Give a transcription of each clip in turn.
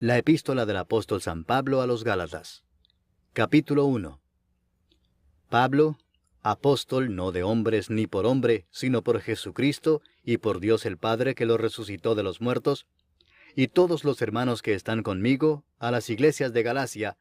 La epístola del apóstol San Pablo a los Gálatas. Capítulo 1. Pablo, apóstol no de hombres ni por hombre, sino por Jesucristo y por Dios el Padre que lo resucitó de los muertos, y todos los hermanos que están conmigo, a las iglesias de Galacia,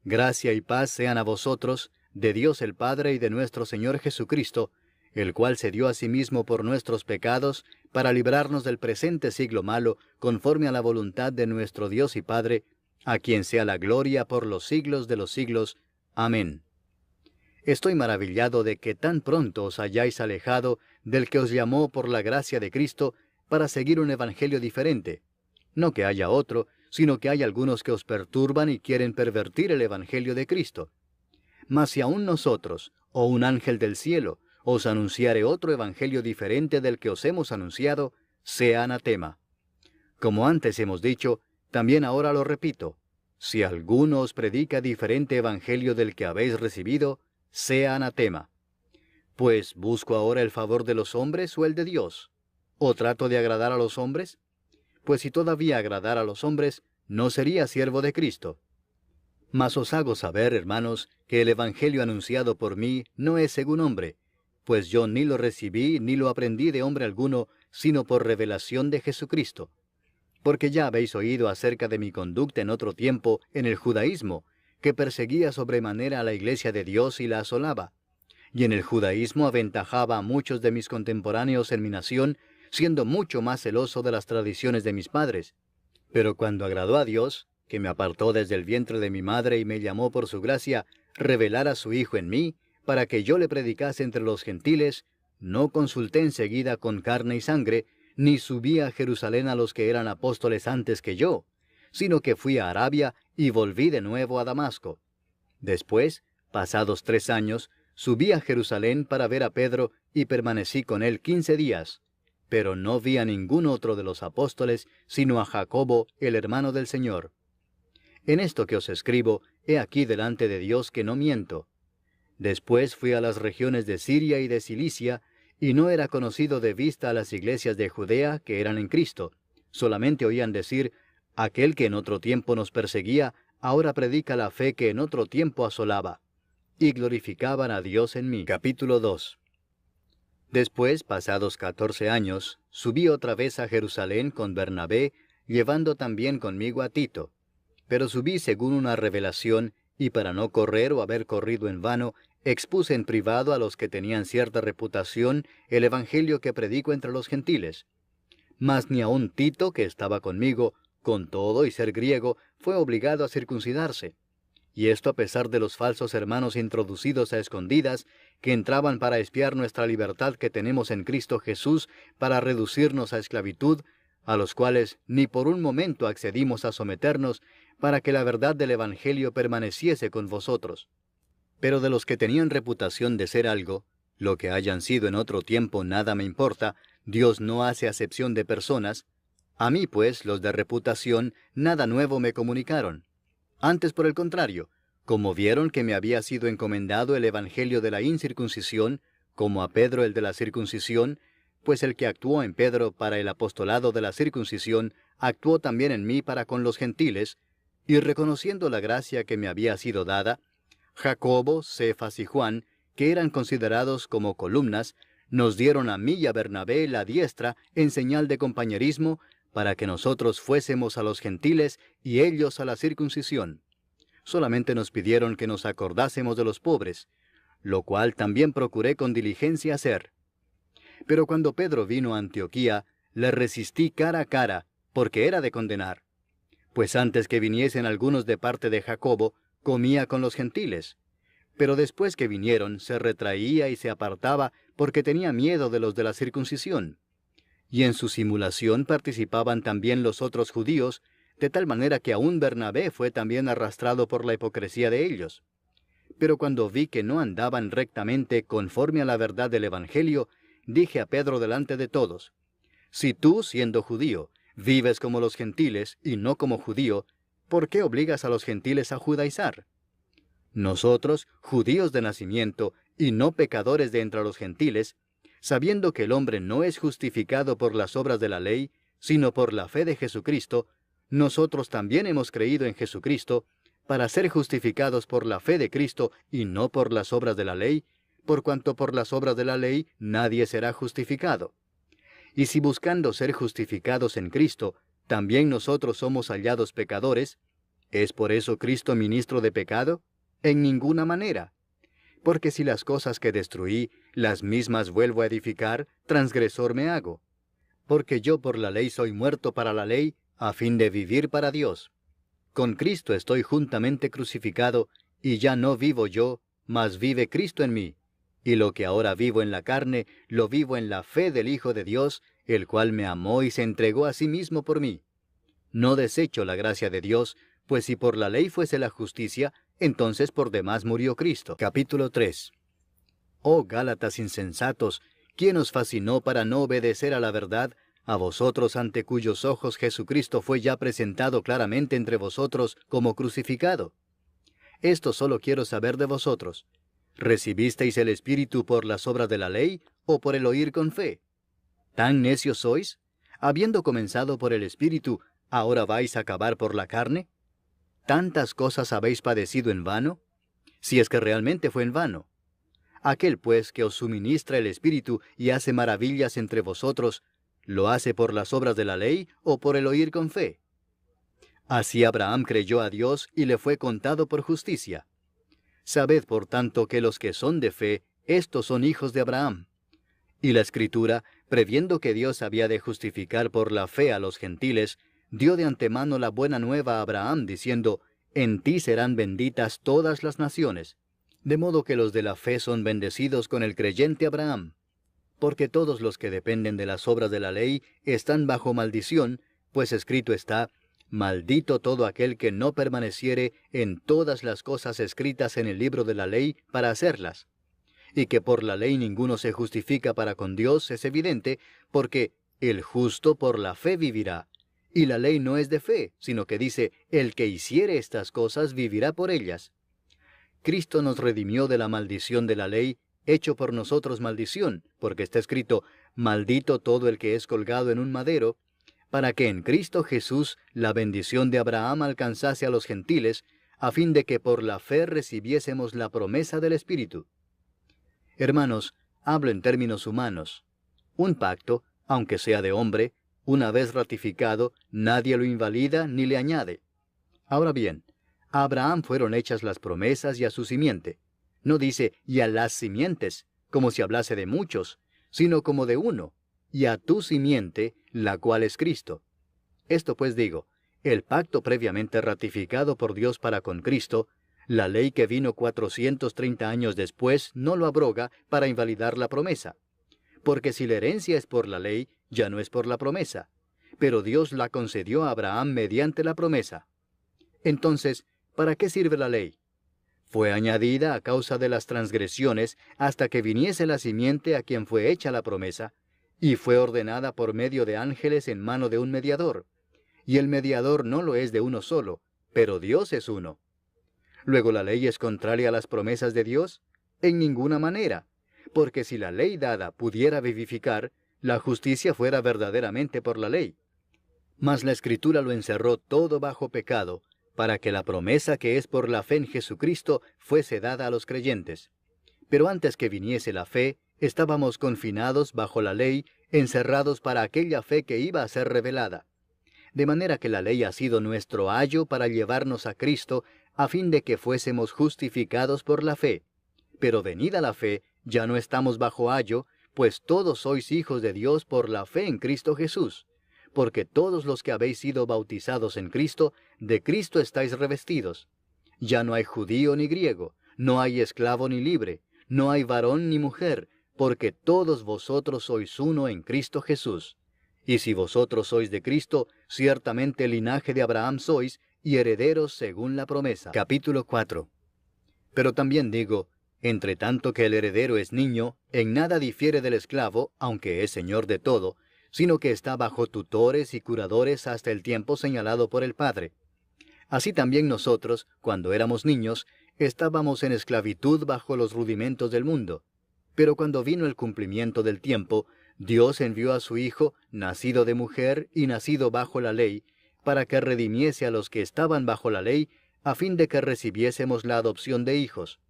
gracia y paz sean a vosotros, de Dios el Padre y de nuestro Señor Jesucristo, el cual se dio a sí mismo por nuestros pecados, para librarnos del presente siglo malo, conforme a la voluntad de nuestro Dios y Padre, a quien sea la gloria por los siglos de los siglos. Amén. Estoy maravillado de que tan pronto os hayáis alejado del que os llamó por la gracia de Cristo para seguir un evangelio diferente. No que haya otro, sino que hay algunos que os perturban y quieren pervertir el evangelio de Cristo. Mas si aún nosotros, o un ángel del cielo, os anunciare otro evangelio diferente del que os hemos anunciado, sea anatema. Como antes hemos dicho, también ahora lo repito, si alguno os predica diferente evangelio del que habéis recibido, sea anatema. Pues, ¿busco ahora el favor de los hombres o el de Dios? ¿O trato de agradar a los hombres? Pues si todavía agradara a los hombres, no sería siervo de Cristo. Mas os hago saber, hermanos, que el evangelio anunciado por mí no es según hombre, pues yo ni lo recibí ni lo aprendí de hombre alguno, sino por revelación de Jesucristo. Porque ya habéis oído acerca de mi conducta en otro tiempo en el judaísmo, que perseguía sobremanera a la iglesia de Dios y la asolaba. Y en el judaísmo aventajaba a muchos de mis contemporáneos en mi nación, siendo mucho más celoso de las tradiciones de mis padres. Pero cuando agradó a Dios, que me apartó desde el vientre de mi madre y me llamó por su gracia, revelar a su Hijo en mí, para que yo le predicase entre los gentiles, no consulté enseguida con carne y sangre, ni subí a Jerusalén a los que eran apóstoles antes que yo, sino que fui a Arabia y volví de nuevo a Damasco. Después, pasados 3 años, subí a Jerusalén para ver a Pedro y permanecí con él 15 días, pero no vi a ningún otro de los apóstoles, sino a Jacobo, el hermano del Señor. En esto que os escribo, he aquí delante de Dios que no miento. Después fui a las regiones de Siria y de Cilicia, y no era conocido de vista a las iglesias de Judea que eran en Cristo. Solamente oían decir, aquel que en otro tiempo nos perseguía, ahora predica la fe que en otro tiempo asolaba. Y glorificaban a Dios en mí. Capítulo 2. Después, pasados 14 años, subí otra vez a Jerusalén con Bernabé, llevando también conmigo a Tito. Pero subí según una revelación, y para no correr o haber corrido en vano, expuse en privado a los que tenían cierta reputación el evangelio que predico entre los gentiles. Mas ni aun Tito, que estaba conmigo, con todo y ser griego, fue obligado a circuncidarse. Y esto a pesar de los falsos hermanos introducidos a escondidas, que entraban para espiar nuestra libertad que tenemos en Cristo Jesús, para reducirnos a esclavitud, a los cuales ni por un momento accedimos a someternos, para que la verdad del Evangelio permaneciese con vosotros. Pero de los que tenían reputación de ser algo, lo que hayan sido en otro tiempo nada me importa, Dios no hace acepción de personas. A mí, pues, los de reputación, nada nuevo me comunicaron. Antes, por el contrario, como vieron que me había sido encomendado el Evangelio de la incircuncisión, como a Pedro el de la circuncisión, pues el que actuó en Pedro para el apostolado de la circuncisión, actuó también en mí para con los gentiles, y reconociendo la gracia que me había sido dada, Jacobo, Cefas y Juan, que eran considerados como columnas, nos dieron a mí y a Bernabé la diestra en señal de compañerismo, para que nosotros fuésemos a los gentiles y ellos a la circuncisión. Solamente nos pidieron que nos acordásemos de los pobres, lo cual también procuré con diligencia hacer. Pero cuando Pedro vino a Antioquía, le resistí cara a cara, porque era de condenar. Pues antes que viniesen algunos de parte de Jacobo, comía con los gentiles. Pero después que vinieron, se retraía y se apartaba, porque tenía miedo de los de la circuncisión. Y en su simulación participaban también los otros judíos, de tal manera que aún Bernabé fue también arrastrado por la hipocresía de ellos. Pero cuando vi que no andaban rectamente conforme a la verdad del Evangelio, dije a Pedro delante de todos, si tú, siendo judío, vives como los gentiles y no como judío, ¿por qué obligas a los gentiles a judaizar? Nosotros, judíos de nacimiento y no pecadores de entre los gentiles, sabiendo que el hombre no es justificado por las obras de la ley, sino por la fe de Jesucristo, nosotros también hemos creído en Jesucristo para ser justificados por la fe de Cristo y no por las obras de la ley, por cuanto por las obras de la ley nadie será justificado. Y si buscando ser justificados en Cristo, también nosotros somos hallados pecadores, ¿es por eso Cristo ministro de pecado? En ninguna manera. Porque si las cosas que destruí, las mismas vuelvo a edificar, transgresor me hago. Porque yo por la ley soy muerto para la ley, a fin de vivir para Dios. Con Cristo estoy juntamente crucificado, y ya no vivo yo, mas vive Cristo en mí. Y lo que ahora vivo en la carne, lo vivo en la fe del Hijo de Dios, el cual me amó y se entregó a sí mismo por mí. No desecho la gracia de Dios, pues si por la ley fuese la justicia, entonces por demás murió Cristo. Capítulo 3. Oh Gálatas insensatos, ¿quién os fascinó para no obedecer a la verdad, a vosotros ante cuyos ojos Jesucristo fue ya presentado claramente entre vosotros como crucificado? Esto solo quiero saber de vosotros. ¿Recibisteis el Espíritu por las obras de la ley o por el oír con fe? ¿Tan necios sois? Habiendo comenzado por el Espíritu, ¿ahora vais a acabar por la carne? ¿Tantas cosas habéis padecido en vano? Si es que realmente fue en vano. Aquel pues que os suministra el Espíritu y hace maravillas entre vosotros, ¿lo hace por las obras de la ley o por el oír con fe? Así Abraham creyó a Dios y le fue contado por justicia. Sabed por tanto que los que son de fe, estos son hijos de Abraham. Y la Escritura, previendo que Dios había de justificar por la fe a los gentiles, dio de antemano la buena nueva a Abraham, diciendo, en ti serán benditas todas las naciones. De modo que los de la fe son bendecidos con el creyente Abraham. Porque todos los que dependen de las obras de la ley están bajo maldición, pues escrito está, maldito todo aquel que no permaneciere en todas las cosas escritas en el libro de la ley para hacerlas. Y que por la ley ninguno se justifica para con Dios es evidente, porque el justo por la fe vivirá. Y la ley no es de fe, sino que dice, el que hiciere estas cosas vivirá por ellas. Cristo nos redimió de la maldición de la ley, hecho por nosotros maldición, porque está escrito, maldito todo el que es colgado en un madero, para que en Cristo Jesús la bendición de Abraham alcanzase a los gentiles, a fin de que por la fe recibiésemos la promesa del Espíritu. Hermanos, hablo en términos humanos. Un pacto, aunque sea de hombre, una vez ratificado, nadie lo invalida ni le añade. Ahora bien, a Abraham fueron hechas las promesas y a su simiente. No dice, y a las simientes, como si hablase de muchos, sino como de uno, y a tu simiente, la cual es Cristo. Esto pues digo, el pacto previamente ratificado por Dios para con Cristo, la ley que vino 430 años después no lo abroga para invalidar la promesa. Porque si la herencia es por la ley, ya no es por la promesa. Pero Dios la concedió a Abraham mediante la promesa. Entonces, ¿para qué sirve la ley? Fue añadida a causa de las transgresiones hasta que viniese la simiente a quien fue hecha la promesa, y fue ordenada por medio de ángeles en mano de un mediador. Y el mediador no lo es de uno solo, pero Dios es uno. ¿Luego la ley es contraria a las promesas de Dios? En ninguna manera, porque si la ley dada pudiera vivificar, la justicia fuera verdaderamente por la ley. Mas la Escritura lo encerró todo bajo pecado, para que la promesa que es por la fe en Jesucristo fuese dada a los creyentes. Pero antes que viniese la fe, estábamos confinados bajo la ley, encerrados para aquella fe que iba a ser revelada. De manera que la ley ha sido nuestro ayo para llevarnos a Cristo, a fin de que fuésemos justificados por la fe. Pero venida la fe, ya no estamos bajo ayo, pues todos sois hijos de Dios por la fe en Cristo Jesús. Porque todos los que habéis sido bautizados en Cristo, de Cristo estáis revestidos. Ya no hay judío ni griego, no hay esclavo ni libre, no hay varón ni mujer, porque todos vosotros sois uno en Cristo Jesús. Y si vosotros sois de Cristo, ciertamente linaje de Abraham sois, y herederos según la promesa. Capítulo 4. Pero también digo, entre tanto que el heredero es niño, en nada difiere del esclavo, aunque es señor de todo, sino que está bajo tutores y curadores hasta el tiempo señalado por el Padre. Así también nosotros, cuando éramos niños, estábamos en esclavitud bajo los rudimentos del mundo. Pero cuando vino el cumplimiento del tiempo, Dios envió a su Hijo, nacido de mujer y nacido bajo la ley, para que redimiese a los que estaban bajo la ley, a fin de que recibiésemos la adopción de hijos.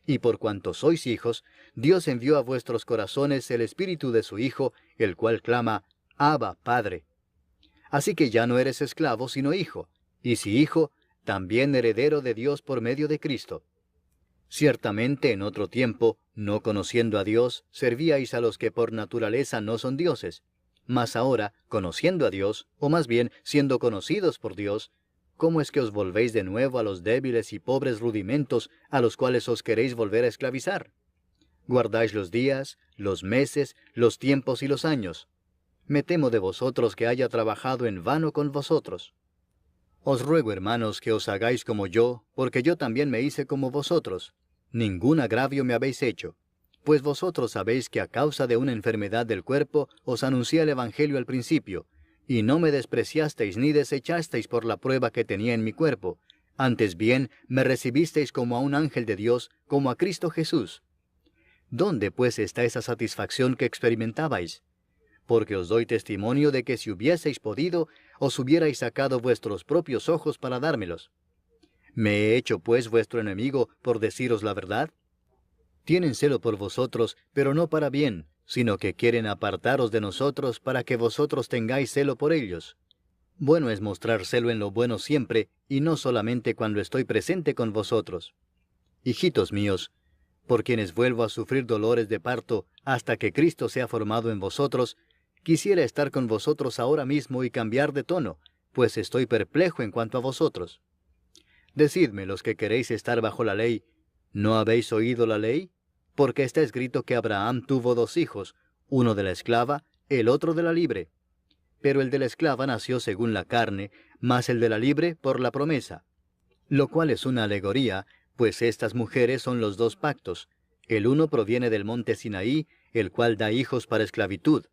Y por cuanto sois hijos, Dios envió a vuestros corazones el Espíritu de su Hijo, el cual clama, Abba, Padre. Así que ya no eres esclavo, sino hijo, y si hijo, también heredero de Dios por medio de Cristo. Ciertamente en otro tiempo, no conociendo a Dios, servíais a los que por naturaleza no son dioses. Mas ahora, conociendo a Dios, o más bien siendo conocidos por Dios, ¿cómo es que os volvéis de nuevo a los débiles y pobres rudimentos a los cuales os queréis volver a esclavizar? Guardáis los días, los meses, los tiempos y los años. Me temo de vosotros que haya trabajado en vano con vosotros. Os ruego, hermanos, que os hagáis como yo, porque yo también me hice como vosotros. Ningún agravio me habéis hecho. Pues vosotros sabéis que a causa de una enfermedad del cuerpo os anuncié el Evangelio al principio, y no me despreciasteis ni desechasteis por la prueba que tenía en mi cuerpo. Antes bien, me recibisteis como a un ángel de Dios, como a Cristo Jesús. ¿Dónde pues está esa satisfacción que experimentabais? Porque os doy testimonio de que si hubieseis podido, os hubierais sacado vuestros propios ojos para dármelos. ¿Me he hecho pues vuestro enemigo por deciros la verdad? Tienen celo por vosotros, pero no para bien, sino que quieren apartaros de nosotros para que vosotros tengáis celo por ellos. Bueno es mostrar celo en lo bueno siempre, y no solamente cuando estoy presente con vosotros. Hijitos míos, por quienes vuelvo a sufrir dolores de parto hasta que Cristo sea formado en vosotros, quisiera estar con vosotros ahora mismo y cambiar de tono, pues estoy perplejo en cuanto a vosotros. Decidme, los que queréis estar bajo la ley, ¿no habéis oído la ley? Porque está escrito que Abraham tuvo 2 hijos, uno de la esclava, el otro de la libre. Pero el de la esclava nació según la carne, mas el de la libre por la promesa. Lo cual es una alegoría, pues estas mujeres son los 2 pactos. El uno proviene del monte Sinaí, el cual da hijos para esclavitud.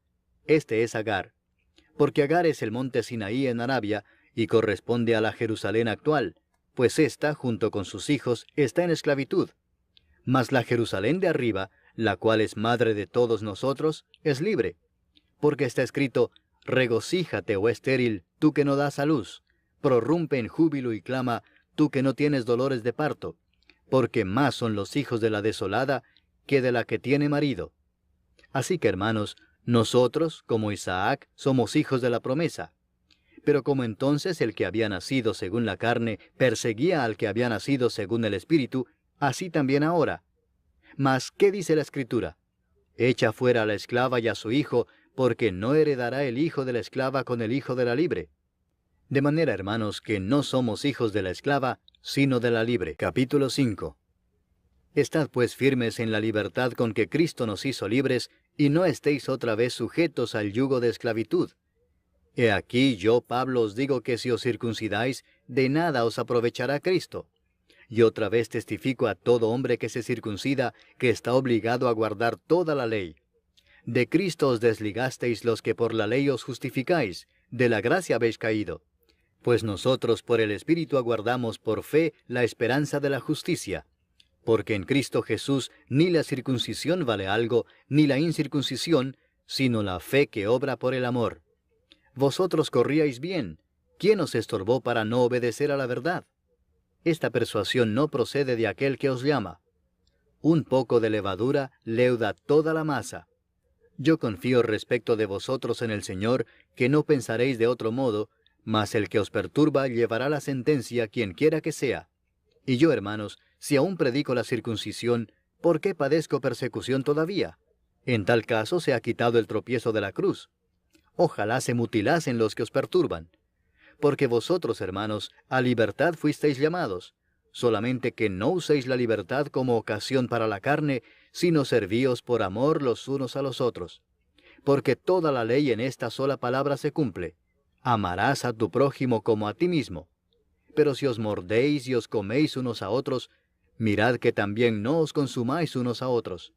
Este es Agar. Porque Agar es el monte Sinaí en Arabia, y corresponde a la Jerusalén actual, pues ésta, junto con sus hijos, está en esclavitud. Mas la Jerusalén de arriba, la cual es madre de todos nosotros, es libre. Porque está escrito, regocíjate, oh estéril, tú que no das a luz, prorrumpe en júbilo y clama, tú que no tienes dolores de parto, porque más son los hijos de la desolada que de la que tiene marido. Así que, hermanos, nosotros, como Isaac, somos hijos de la promesa. Pero como entonces el que había nacido según la carne perseguía al que había nacido según el Espíritu, así también ahora. Mas, ¿qué dice la Escritura? Echa fuera a la esclava y a su hijo, porque no heredará el hijo de la esclava con el hijo de la libre. De manera, hermanos, que no somos hijos de la esclava, sino de la libre. Capítulo 5. Estad pues firmes en la libertad con que Cristo nos hizo libres, y no estéis otra vez sujetos al yugo de esclavitud. He aquí yo, Pablo, os digo que si os circuncidáis, de nada os aprovechará Cristo. Y otra vez testifico a todo hombre que se circuncida, que está obligado a guardar toda la ley. De Cristo os desligasteis los que por la ley os justificáis, de la gracia habéis caído. Pues nosotros por el Espíritu aguardamos por fe la esperanza de la justicia. Porque en Cristo Jesús ni la circuncisión vale algo, ni la incircuncisión, sino la fe que obra por el amor. Vosotros corríais bien. ¿Quién os estorbó para no obedecer a la verdad? Esta persuasión no procede de aquel que os llama. Un poco de levadura leuda toda la masa. Yo confío respecto de vosotros en el Señor, que no pensaréis de otro modo, mas el que os perturba llevará la sentencia quien quiera que sea. Y yo, hermanos, si aún predico la circuncisión, ¿por qué padezco persecución todavía? En tal caso se ha quitado el tropiezo de la cruz. Ojalá se mutilasen los que os perturban. Porque vosotros, hermanos, a libertad fuisteis llamados, solamente que no uséis la libertad como ocasión para la carne, sino servíos por amor los unos a los otros. Porque toda la ley en esta sola palabra se cumple: amarás a tu prójimo como a ti mismo. Pero si os mordéis y os coméis unos a otros, mirad que también no os consumáis unos a otros.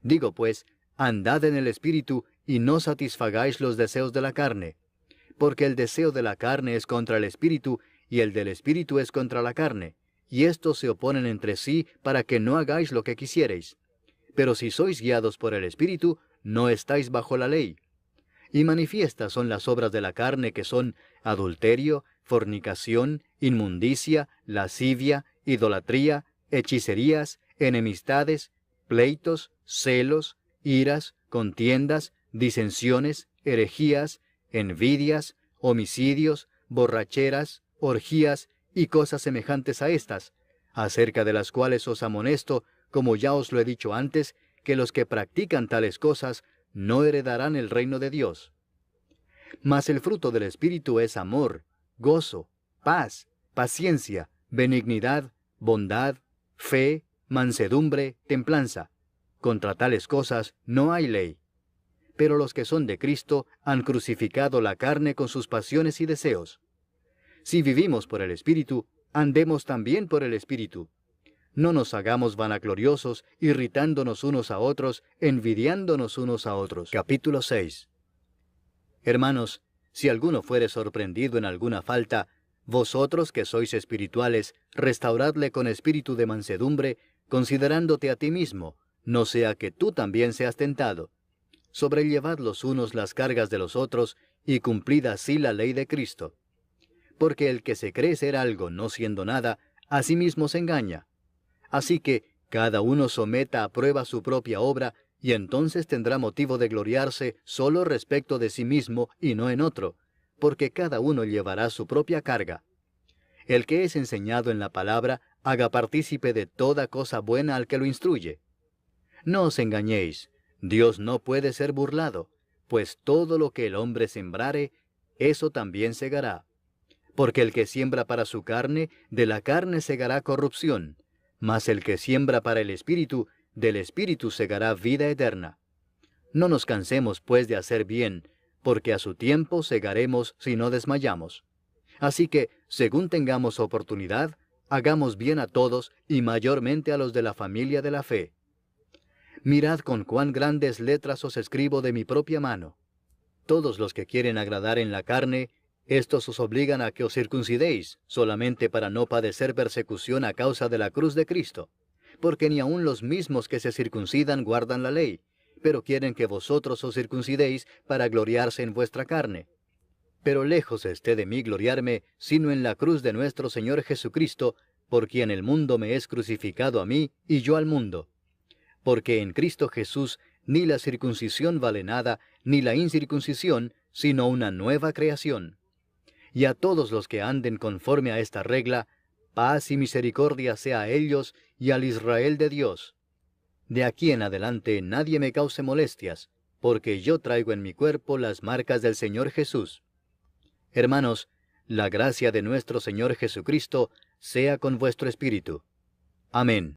Digo pues, andad en el Espíritu, y no satisfagáis los deseos de la carne. Porque el deseo de la carne es contra el Espíritu, y el del Espíritu es contra la carne, y estos se oponen entre sí para que no hagáis lo que quisiereis. Pero si sois guiados por el Espíritu, no estáis bajo la ley. Y manifiestas son las obras de la carne, que son adulterio, fornicación, inmundicia, lascivia, idolatría, hechicerías, enemistades, pleitos, celos, iras, contiendas, disensiones, herejías, envidias, homicidios, borracheras, orgías y cosas semejantes a estas, acerca de las cuales os amonesto, como ya os lo he dicho antes, que los que practican tales cosas no heredarán el reino de Dios. Mas el fruto del Espíritu es amor, gozo, paz, paciencia, benignidad, bondad, fe, mansedumbre, templanza. Contra tales cosas no hay ley. Pero los que son de Cristo han crucificado la carne con sus pasiones y deseos. Si vivimos por el Espíritu, andemos también por el Espíritu. No nos hagamos vanagloriosos, irritándonos unos a otros, envidiándonos unos a otros. Capítulo 6. Hermanos, si alguno fuere sorprendido en alguna falta, vosotros que sois espirituales, restauradle con espíritu de mansedumbre, considerándote a ti mismo, no sea que tú también seas tentado. Sobrellevad los unos las cargas de los otros, y cumplid así la ley de Cristo. Porque el que se cree ser algo no siendo nada, a sí mismo se engaña. Así que cada uno someta a prueba su propia obra, y entonces tendrá motivo de gloriarse solo respecto de sí mismo y no en otro, porque cada uno llevará su propia carga. El que es enseñado en la palabra, haga partícipe de toda cosa buena al que lo instruye. No os engañéis, Dios no puede ser burlado, pues todo lo que el hombre sembrare, eso también segará. Porque el que siembra para su carne, de la carne segará corrupción, mas el que siembra para el Espíritu, del Espíritu segará vida eterna. No nos cansemos pues de hacer bien, porque a su tiempo segaremos si no desmayamos. Así que, según tengamos oportunidad, hagamos bien a todos y mayormente a los de la familia de la fe. Mirad con cuán grandes letras os escribo de mi propia mano. Todos los que quieren agradar en la carne, estos os obligan a que os circuncidéis, solamente para no padecer persecución a causa de la cruz de Cristo. Porque ni aun los mismos que se circuncidan guardan la ley, pero quieren que vosotros os circuncidéis para gloriarse en vuestra carne. Pero lejos esté de mí gloriarme, sino en la cruz de nuestro Señor Jesucristo, por quien el mundo me es crucificado a mí y yo al mundo. Porque en Cristo Jesús ni la circuncisión vale nada, ni la incircuncisión, sino una nueva creación. Y a todos los que anden conforme a esta regla, paz y misericordia sea a ellos y al Israel de Dios. De aquí en adelante nadie me cause molestias, porque yo traigo en mi cuerpo las marcas del Señor Jesús. Hermanos, la gracia de nuestro Señor Jesucristo sea con vuestro espíritu. Amén.